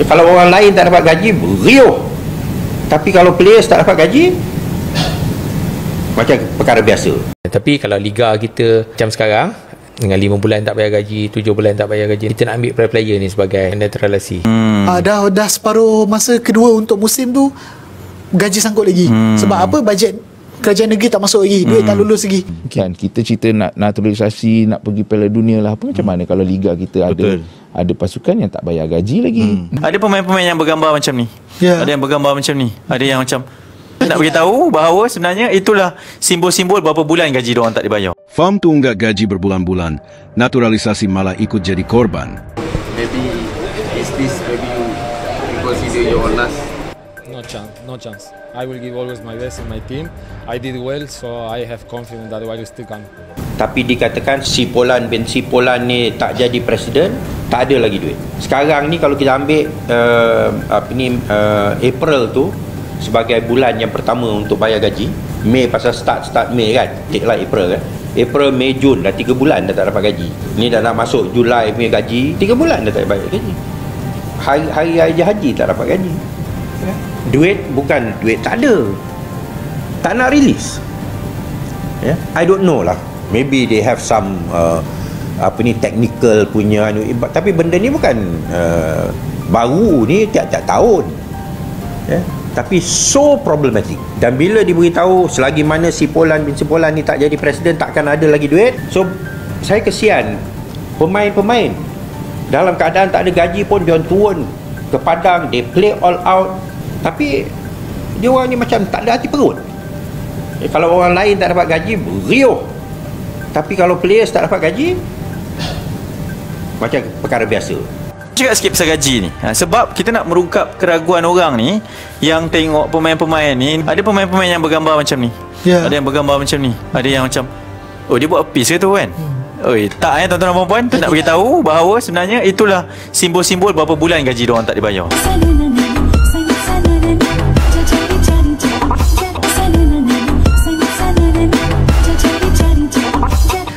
Kalau orang lain tak dapat gaji, riuh. Tapi kalau players tak dapat gaji, macam perkara biasa. Tapi kalau liga kita macam sekarang, dengan 5 bulan tak bayar gaji, 7 bulan tak bayar gaji, kita nak ambil player ni sebagai naturalisasi. Dah separuh masa kedua untuk musim tu, gaji sangkut lagi. Sebab apa? Bajet kerajaan negeri tak masuk lagi, duit tak lulus lagi. Kan kita cerita nak naturalisasi, nak pergi Piala Dunia lah, apa macam mana kalau liga kita ada pasukan yang tak bayar gaji lagi. Ada pemain-pemain yang bergambar macam ni. Ada yang bergambar macam ni. Ada yang macam nak beritahu bahawa sebenarnya itulah simbol-simbol berapa bulan gaji diorang tak dibayar. Faham tunggak gaji berbulan-bulan, naturalisasi malah ikut jadi korban. Maybe is this maybe you consider your last? No chance. I will give always my best in my team. I did well, so I have confidence that I will still come. Tapi dikatakan si Polan bin si Polan ni tak jadi presiden, tak ada lagi duit. Sekarang ni kalau kita ambil April tu sebagai bulan yang pertama untuk bayar gaji, Mei pasal start Mei kan, take lah April kan. April, Mei, Jun dah 3 bulan dah tak dapat gaji. Ni dah nak masuk Julai punya gaji, 3 bulan dah tak bayar gaji. Hari haji tak dapat gaji. Duit bukan duit tak ada, tak nak release. I don't know lah, maybe they have some technical punya tapi benda ni bukan baru, ni tiap-tiap tahun. Tapi so problematic. Dan bila diberitahu selagi mana si Polan bin si Polan ni tak jadi presiden, takkan ada lagi duit. So saya kesian pemain-pemain dalam keadaan tak ada gaji pun dia turun ke padang, they play all out. Tapi dia orang ni macam tak ada hati perut. Kalau orang lain tak dapat gaji, riuh. Tapi kalau players tak dapat gaji, macam perkara biasa. Cakap sikit pasal gaji ni. Sebab kita nak merungkap keraguan orang ni yang tengok pemain-pemain ni. Ada pemain-pemain yang bergambar macam ni. Ada yang bergambar macam ni. Ada yang macam, oh dia buat appease ke tu kan? Tak tuan-tuan dan puan-puan. Tu nak beritahu bahawa sebenarnya itulah simbol-simbol berapa bulan gaji diorang tak dibayar.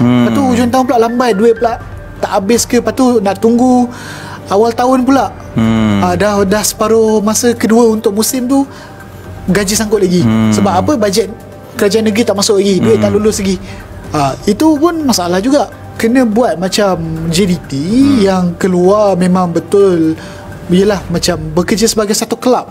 Lepas tu hujung tahun pula lambai, duit pula tak habis ke, lepas tu nak tunggu awal tahun pula. Dah separuh masa kedua untuk musim tu, gaji sangkut lagi. Sebab apa? Bajet kerajaan negeri tak masuk lagi, duit tak lulus lagi. Itu pun masalah juga. Kena buat macam JDT yang keluar memang betul, yelah macam bekerja sebagai satu kelab.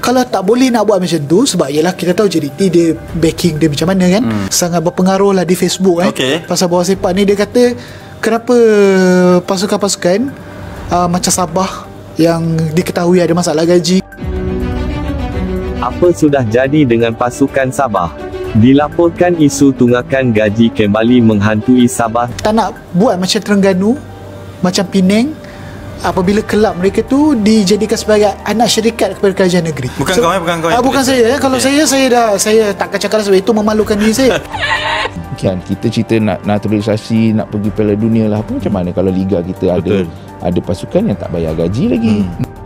Kalau tak boleh nak buat macam tu, sebab yelah kita tahu JDT dia backing dia macam mana kan, sangat berpengaruh lah di Facebook pasal bola sepak ni. Dia kata kenapa pasukan-pasukan macam Sabah yang diketahui ada masalah gaji. Apa sudah jadi dengan pasukan Sabah? Dilaporkan isu tunggakan gaji kembali menghantui Sabah. Tak nak buat macam Terengganu, macam Penang, apabila kelab mereka tu dijadikan sebagai anak syarikat kepada kerajaan negeri. Bukan kau bukan saya. Kalau saya takkan cakap sebab itu memalukan diri saya. Kan kita cerita nak naturalisasi, nak pergi Piala Dunia lah, apa macam mana kalau liga kita ada pasukan yang tak bayar gaji lagi.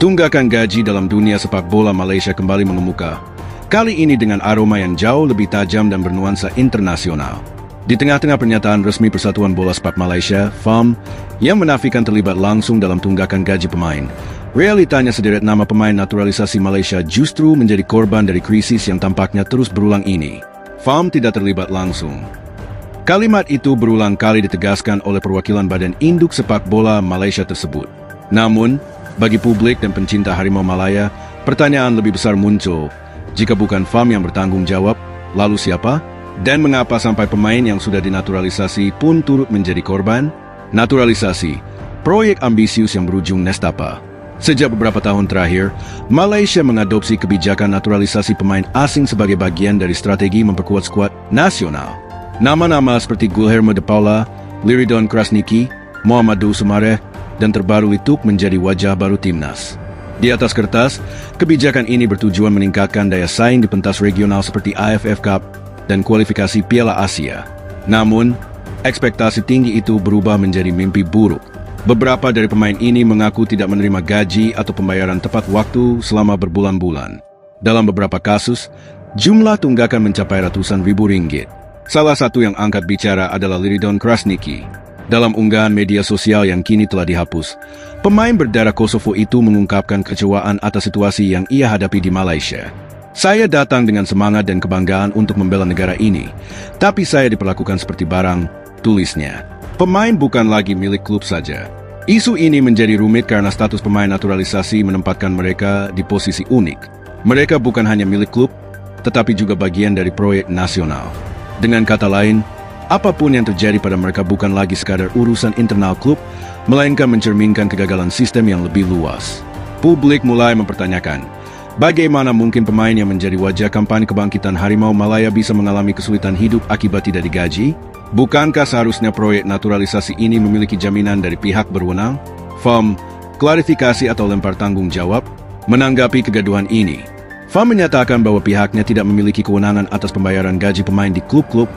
Tunggakan gaji dalam dunia sepak bola Malaysia kembali mengemuka. Kali ini dengan aroma yang jauh lebih tajam dan bernuansa internasional. Di tengah-tengah pernyataan resmi Persatuan Bola Sepak Malaysia, FAM, yang menafikan terlibat langsung dalam tunggakan gaji pemain, realitanya sederet nama pemain naturalisasi Malaysia justru menjadi korban dari krisis yang tampaknya terus berulang ini. FAM tidak terlibat langsung. Kalimat itu berulang kali ditegaskan oleh perwakilan Badan Induk Sepak Bola Malaysia tersebut. Namun, bagi publik dan pencinta Harimau Malaya, pertanyaan lebih besar muncul. Jika bukan FAM yang bertanggung jawab, lalu siapa? Dan mengapa sampai pemain yang sudah dinaturalisasi pun turut menjadi korban? Naturalisasi, proyek ambisius yang berujung nestapa. Sejak beberapa tahun terakhir, Malaysia mengadopsi kebijakan naturalisasi pemain asing sebagai bagian dari strategi memperkuat skuad nasional. Nama-nama seperti Guilherme de Paula, Liridon Krasniki, Muhammadul Sumareh, dan terbaru Lituk menjadi wajah baru timnas. Di atas kertas, kebijakan ini bertujuan meningkatkan daya saing di pentas regional seperti AFF Cup dan kualifikasi Piala Asia. Namun, ekspektasi tinggi itu berubah menjadi mimpi buruk. Beberapa dari pemain ini mengaku tidak menerima gaji atau pembayaran tepat waktu selama berbulan-bulan. Dalam beberapa kasus, jumlah tunggakan mencapai ratusan ribu ringgit. Salah satu yang angkat bicara adalah Liridon Krasniki. Dalam unggahan media sosial yang kini telah dihapus, pemain berdarah Kosovo itu mengungkapkan kekecewaan atas situasi yang ia hadapi di Malaysia. Saya datang dengan semangat dan kebanggaan untuk membela negara ini, tapi saya diperlakukan seperti barang, tulisnya. Pemain bukan lagi milik klub saja. Isu ini menjadi rumit karena status pemain naturalisasi menempatkan mereka di posisi unik. Mereka bukan hanya milik klub, tetapi juga bagian dari proyek nasional. Dengan kata lain, apapun yang terjadi pada mereka bukan lagi sekadar urusan internal klub, melainkan mencerminkan kegagalan sistem yang lebih luas. Publik mulai mempertanyakan, bagaimana mungkin pemain yang menjadi wajah kampanye kebangkitan Harimau Malaya bisa mengalami kesulitan hidup akibat tidak digaji? Bukankah seharusnya proyek naturalisasi ini memiliki jaminan dari pihak berwenang? FAM, klarifikasi atau lempar tanggung jawab? Menanggapi kegaduhan ini, FAM menyatakan bahwa pihaknya tidak memiliki kewenangan atas pembayaran gaji pemain di klub-klub,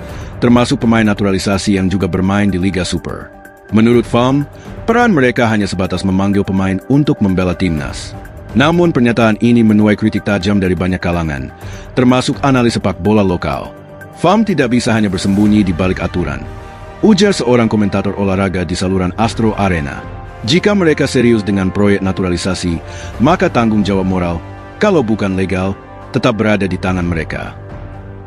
termasuk pemain naturalisasi yang juga bermain di Liga Super. Menurut FAM, peran mereka hanya sebatas memanggil pemain untuk membela timnas. Namun pernyataan ini menuai kritik tajam dari banyak kalangan, termasuk analis sepak bola lokal. FAM tidak bisa hanya bersembunyi di balik aturan, ujar seorang komentator olahraga di saluran Astro Arena. Jika mereka serius dengan proyek naturalisasi, maka tanggung jawab moral, kalau bukan legal, tetap berada di tangan mereka.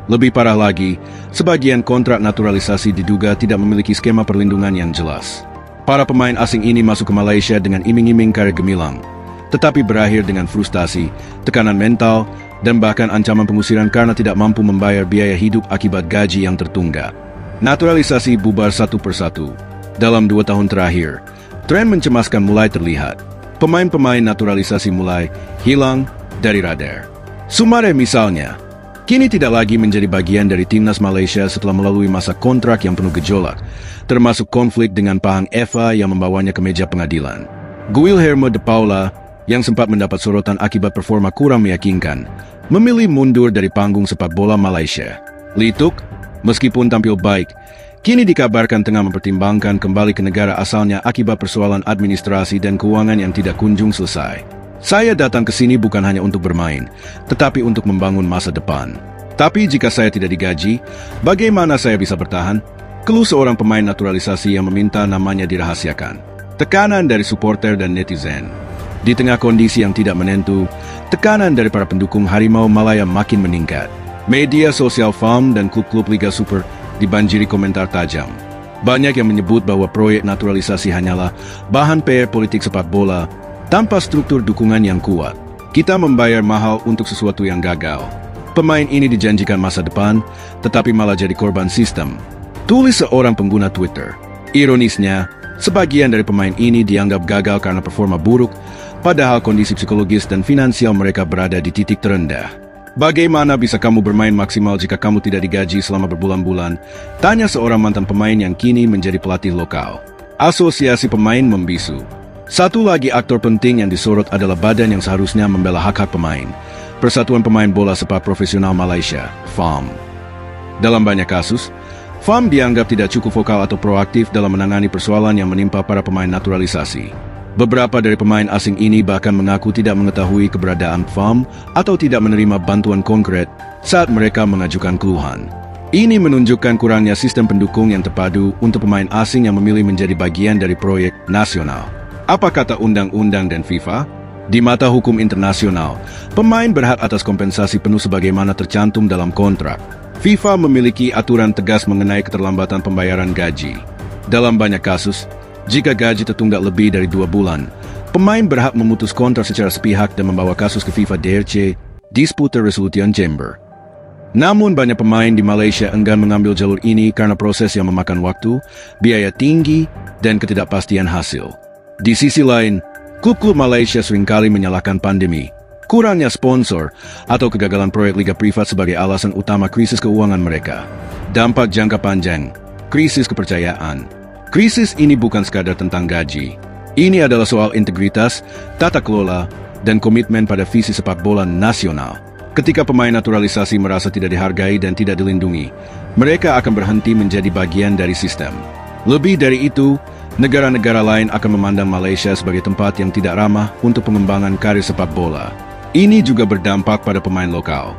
Lebih parah lagi, sebagian kontrak naturalisasi diduga tidak memiliki skema perlindungan yang jelas. Para pemain asing ini masuk ke Malaysia dengan iming-iming karir gemilang, tetapi berakhir dengan frustasi, tekanan mental, dan bahkan ancaman pengusiran karena tidak mampu membayar biaya hidup akibat gaji yang tertunggak. Naturalisasi bubar satu persatu. Dalam 2 tahun terakhir, tren mencemaskan mulai terlihat. Pemain-pemain naturalisasi mulai hilang dari radar. Sumare misalnya, kini tidak lagi menjadi bagian dari timnas Malaysia setelah melalui masa kontrak yang penuh gejolak, termasuk konflik dengan Pahang Eva yang membawanya ke meja pengadilan. Guilherme de Paula, yang sempat mendapat sorotan akibat performa kurang meyakinkan, memilih mundur dari panggung sepak bola Malaysia. Lituk, meskipun tampil baik, kini dikabarkan tengah mempertimbangkan kembali ke negara asalnya akibat persoalan administrasi dan keuangan yang tidak kunjung selesai. Saya datang ke sini bukan hanya untuk bermain, tetapi untuk membangun masa depan. Tapi jika saya tidak digaji, bagaimana saya bisa bertahan? Keluh seorang pemain naturalisasi yang meminta namanya dirahasiakan. Tekanan dari supporter dan netizen. Di tengah kondisi yang tidak menentu, tekanan dari para pendukung Harimau Malaya makin meningkat. Media sosial FAM dan klub-klub Liga Super dibanjiri komentar tajam. Banyak yang menyebut bahwa proyek naturalisasi hanyalah bahan PR politik sepak bola, tanpa struktur dukungan yang kuat. Kita membayar mahal untuk sesuatu yang gagal. Pemain ini dijanjikan masa depan, tetapi malah jadi korban sistem. Tulis seorang pengguna Twitter. Ironisnya, sebagian dari pemain ini dianggap gagal karena performa buruk, padahal kondisi psikologis dan finansial mereka berada di titik terendah. Bagaimana bisa kamu bermain maksimal jika kamu tidak digaji selama berbulan-bulan? Tanya seorang mantan pemain yang kini menjadi pelatih lokal. Asosiasi pemain membisu. Satu lagi aktor penting yang disorot adalah badan yang seharusnya membela hak-hak pemain, Persatuan Pemain Bola Sepak Profesional Malaysia, FAM. Dalam banyak kasus, FAM dianggap tidak cukup vokal atau proaktif dalam menangani persoalan yang menimpa para pemain naturalisasi. Beberapa dari pemain asing ini bahkan mengaku tidak mengetahui keberadaan FAM atau tidak menerima bantuan konkret saat mereka mengajukan keluhan. Ini menunjukkan kurangnya sistem pendukung yang terpadu untuk pemain asing yang memilih menjadi bagian dari proyek nasional. Apa kata undang-undang dan FIFA? Di mata hukum internasional, pemain berhak atas kompensasi penuh sebagaimana tercantum dalam kontrak. FIFA memiliki aturan tegas mengenai keterlambatan pembayaran gaji. Dalam banyak kasus, jika gaji tertunggak lebih dari 2 bulan, pemain berhak memutus kontrak secara sepihak dan membawa kasus ke FIFA DRC, Dispute Resolution Chamber. Namun banyak pemain di Malaysia enggan mengambil jalur ini karena proses yang memakan waktu, biaya tinggi, dan ketidakpastian hasil. Di sisi lain, klub-klub Malaysia seringkali menyalahkan pandemi, kurangnya sponsor, atau kegagalan proyek liga privat sebagai alasan utama krisis keuangan mereka. Dampak jangka panjang, krisis kepercayaan. Krisis ini bukan sekadar tentang gaji. Ini adalah soal integritas, tata kelola, dan komitmen pada visi sepak bola nasional. Ketika pemain naturalisasi merasa tidak dihargai dan tidak dilindungi, mereka akan berhenti menjadi bagian dari sistem. Lebih dari itu, negara-negara lain akan memandang Malaysia sebagai tempat yang tidak ramah untuk pengembangan karir sepak bola. Ini juga berdampak pada pemain lokal.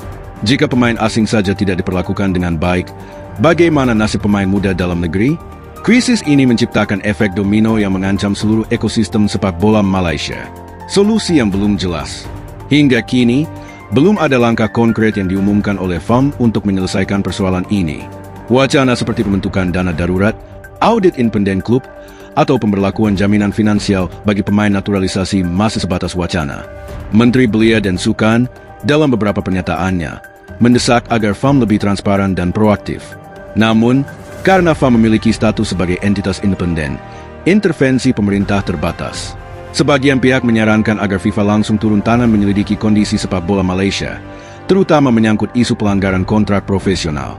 Jika pemain asing saja tidak diperlakukan dengan baik, bagaimana nasib pemain muda dalam negeri? Krisis ini menciptakan efek domino yang mengancam seluruh ekosistem sepak bola Malaysia. Solusi yang belum jelas. Hingga kini, belum ada langkah konkret yang diumumkan oleh FAM untuk menyelesaikan persoalan ini. Wacana seperti pembentukan dana darurat, audit independen klub, atau pemberlakuan jaminan finansial bagi pemain naturalisasi masih sebatas wacana. Menteri Belia dan Sukan dalam beberapa pernyataannya mendesak agar FAM lebih transparan dan proaktif. Namun, karena FAM memiliki status sebagai entitas independen, intervensi pemerintah terbatas. Sebagian pihak menyarankan agar FIFA langsung turun tangan menyelidiki kondisi sepak bola Malaysia, terutama menyangkut isu pelanggaran kontrak profesional.